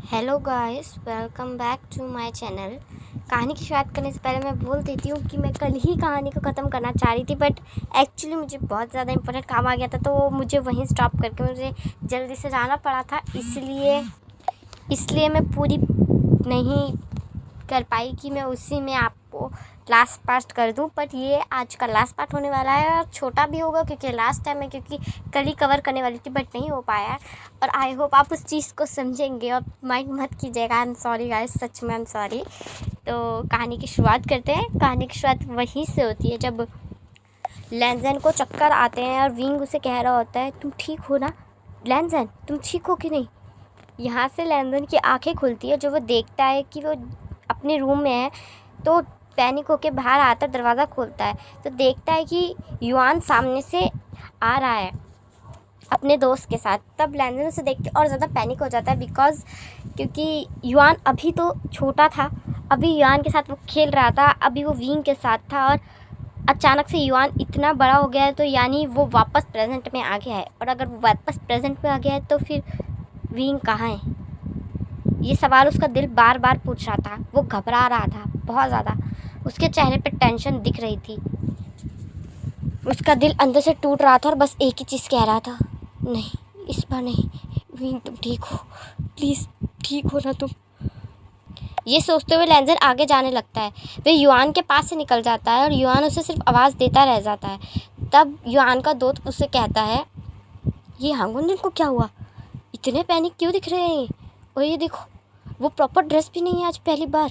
Hello guys, welcome back to my channel. कहानी की शुरुआत करने से पहले मैं बोल देती हूँ कि मैं कल ही कहानी को ख़त्म करना चाह रही थी, बट एक्चुअली मुझे बहुत ज़्यादा इंपॉर्टेंट काम आ गया था, तो मुझे वहीं स्टॉप करके मुझे जल्दी से जाना पड़ा था। इसलिए मैं पूरी नहीं कर पाई कि मैं उसी में आपको लास्ट पार्ट कर दूं। बट ये आज का लास्ट पार्ट होने वाला है और छोटा भी होगा क्योंकि लास्ट टाइम है, क्योंकि कल ही कवर करने वाली थी बट नहीं हो पाया है। और आई होप आप उस चीज़ को समझेंगे और माइंड मत कीजिएगा। आई एम सॉरी गाइस, सच में आई एम सॉरी। तो कहानी की शुरुआत करते हैं। कहानी की शुरुआत वहीं से होती है जब लैंजन को चक्कर आते हैं और विंग उसे कह रहा होता है, तुम ठीक हो ना लैंजन, तुम ठीक हो कि नहीं। यहाँ से लैंजन की आंखें खुलती है जो वो देखता है कि वो अपने रूम में है। तो पैनिक होके बाहर आता, दरवाज़ा खोलता है तो देखता है कि युआन सामने से आ रहा है अपने दोस्त के साथ। तब लैंजन उसे देख के और ज़्यादा पैनिक हो जाता है क्योंकि युआन अभी तो छोटा था, अभी युआन के साथ वो खेल रहा था, अभी वो विंग के साथ था और अचानक से युआन इतना बड़ा हो गया है, तो यानी वो वापस प्रेजेंट में आ गया है। और अगर वो वापस प्रेजेंट में आ गया है तो फिर विंग कहाँ है। ये सवाल उसका दिल बार बार पूछ रहा था। वो घबरा रहा था बहुत ज़्यादा, उसके चेहरे पे टेंशन दिख रही थी। उसका दिल अंदर से टूट रहा था और बस एक ही चीज़ कह रहा था, नहीं इस बार नहीं विंग, तुम ठीक हो, प्लीज़ ठीक हो ना तुम। ये सोचते हुए लैंजन आगे जाने लगता है। वे युआन के पास से निकल जाता है और युआन उसे सिर्फ आवाज़ देता रह जाता है। तब युआन का दोस्त उसे कहता है, ये हांगुन को क्या हुआ, इतने पैनिक क्यों दिख रहे हैं। और ये देखो, वो प्रॉपर ड्रेस भी नहीं है आज पहली बार,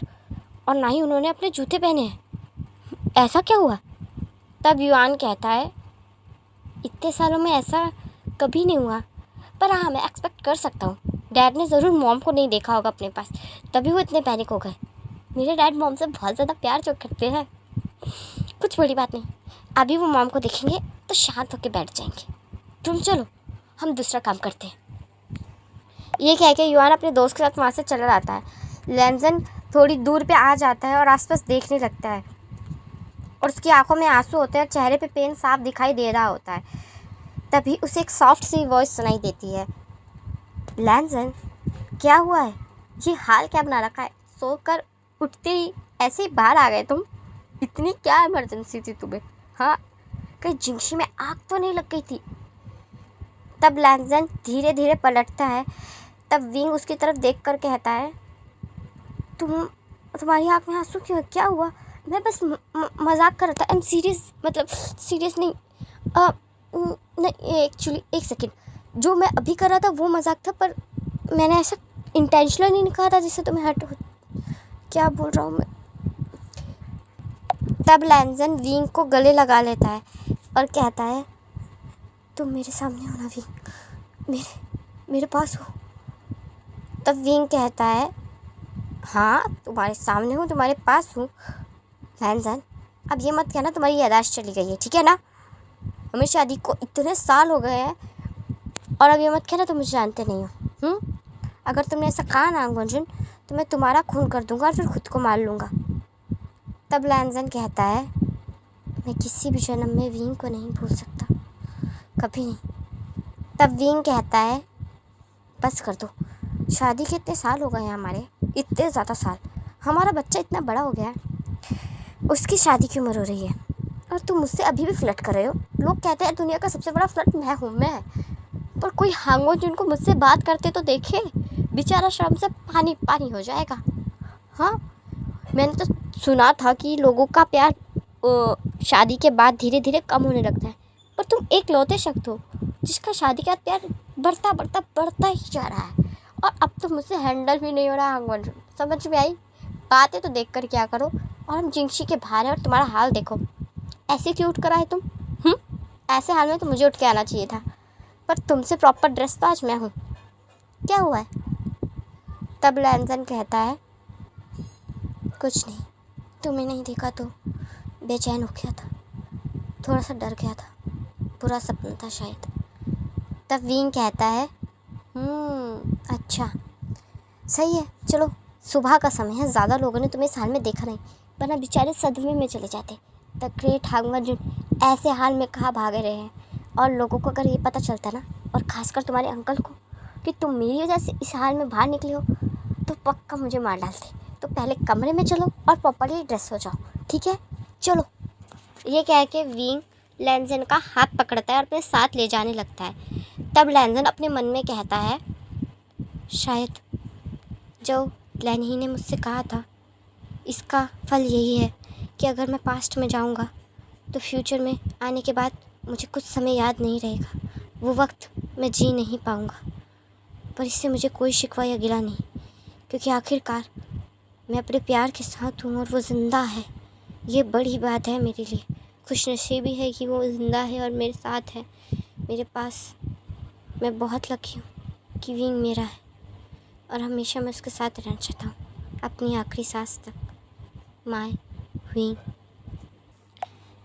और ना ही उन्होंने अपने जूते पहने हैं, ऐसा क्या हुआ। तब युआन कहता है, इतने सालों में ऐसा कभी नहीं हुआ, पर हाँ मैं एक्सपेक्ट कर सकता हूँ। डैड ने ज़रूर मॉम को नहीं देखा होगा अपने पास, तभी वो इतने पैनिक हो गए। मेरे डैड मॉम से बहुत ज़्यादा प्यार जो करते हैं, कुछ बड़ी बात नहीं, अभी वो मॉम को देखेंगे तो शांत होकर बैठ जाएंगे। तुम चलो, हम दूसरा काम करते हैं। ये कह के युआन अपने दोस्त के साथ वहाँ से चला जाता है। लैंजन थोड़ी दूर पे आ जाता है और आसपास देखने लगता है, और उसकी आंखों में आंसू होते हैं और चेहरे पे पेन साफ दिखाई दे रहा होता है। तभी उसे एक सॉफ्ट सी वॉइस सुनाई देती है, लैंजन क्या हुआ है, ये हाल क्या बना रखा है, सोकर उठते ही ऐसे ही बाहर आ गए तुम, इतनी क्या इमरजेंसी थी तुम्हें, हाँ कहीं जिंशी में आग तो नहीं लग गई थी। तब लैंजन धीरे धीरे पलटता है। तब विंग उसकी तरफ देख कर कहता है, तुम्हारी आँख में आंसू क्यों, क्या हुआ। मैं बस मजाक कर रहा था, आई एम सीरियस, मतलब सीरियस नहीं, नहीं एक्चुअली एक सेकेंड, जो मैं अभी कर रहा था वो मजाक था, पर मैंने ऐसा इंटेंशनली नहीं कहा था जिससे तुम्हें हर्ट हो। क्या बोल रहा हूँ मैं। तब लैंजन विंग को गले लगा लेता है और कहता है, तुम मेरे सामने हो ना विंग, मेरे पास हो। तब विंग कहता है, हाँ तुम्हारे सामने हूँ, तुम्हारे पास हूँ। लैंजन अब ये मत कहना तुम्हारी याददाश्त चली गई है, ठीक है ना। हमें शादी को इतने साल हो गए हैं, और अब ये मत कहना तुम मुझे जानते नहीं हो। अगर तुमने ऐसा कहा ना गुंजन, तो मैं तुम्हारा खून कर दूंगा और फिर खुद को मार लूँगा। तब लैंजन कहता है, मैं किसी भी जन्म में विंग को नहीं भूल सकता, कभी नहीं। तब विंग कहता है, बस कर दो, शादी के इतने साल हो गए हैं हमारे, इतने ज़्यादा साल, हमारा बच्चा इतना बड़ा हो गया है, उसकी शादी की उम्र हो रही है, और तुम मुझसे अभी भी फ्लर्ट कर रहे हो। लोग कहते हैं दुनिया का सबसे बड़ा फ्लर्ट मैं हूँ, मैं, पर कोई हांगो जिनको मुझसे बात करते तो देखे, बेचारा शर्म से पानी पानी हो जाएगा। हाँ मैंने तो सुना था कि लोगों का प्यार शादी के बाद धीरे धीरे कम होने लगता है, पर तुम एक लौते शख्स हो जिसका शादी के बाद प्यार बढ़ता बढ़ता बढ़ता ही जा रहा है, और अब तो मुझसे हैंडल भी नहीं हो रहा। हांगो समझ में आई बातें तो देख कर क्या करो, और हम जिंशी के बाहर हैं और तुम्हारा हाल देखो, ऐसे क्यों उठ कर आए तुम। ऐसे हाल में तो मुझे उठ के आना चाहिए था, पर तुमसे प्रॉपर ड्रेस तो आज मैं हूँ, क्या हुआ है। तब लैंजन कहता है, कुछ नहीं, तुम्हें नहीं देखा तो बेचैन हो गया था, थोड़ा सा डर गया था, बुरा सपना था शायद। तब विंग कहता है, अच्छा सही है, चलो सुबह का समय है, ज़्यादा लोगों ने तुम्हें इस हाल में देखा नहीं, वरना बेचारे सदमे में चले जाते। द ग्रेट हांगमन ऐसे हाल में कहाँ भागे रहे हैं, और लोगों को अगर ये पता चलता ना, और ख़ासकर तुम्हारे अंकल को, कि तुम मेरी वजह से इस हाल में बाहर निकले हो, तो पक्का मुझे मार डालते। तो पहले कमरे में चलो और प्रॉपर्ली ड्रेस हो जाओ, ठीक है? चलो। ये कह के विंग लैनज़न का हाथ पकड़ता है और अपने साथ ले जाने लगता है। तब लैनज़न अपने मन में कहता है, शायद जो लैनी ने मुझसे कहा था, इसका फल यही है कि अगर मैं पास्ट में जाऊंगा तो फ्यूचर में आने के बाद मुझे कुछ समय याद नहीं रहेगा, वो वक्त मैं जी नहीं पाऊंगा। पर इससे मुझे कोई शिकवा या गिला नहीं, क्योंकि आखिरकार मैं अपने प्यार के साथ हूँ और वो ज़िंदा है। ये बड़ी बात है मेरे लिए। खुशनसीबी है कि वो ज़िंदा है और मेरे साथ है, मेरे पास। मैं बहुत लकी हूँ कि विंग मेरा है और हमेशा मैं उसके साथ रहना चाहता हूँ अपनी आखिरी सांस तक। My wing.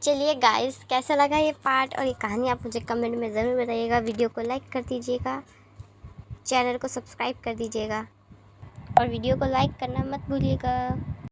चलिए गाइस, कैसा लगा ये पार्ट और ये कहानी आप मुझे कमेंट में ज़रूर बताइएगा। वीडियो को लाइक कर दीजिएगा, चैनल को सब्सक्राइब कर दीजिएगा और वीडियो को लाइक करना मत भूलिएगा।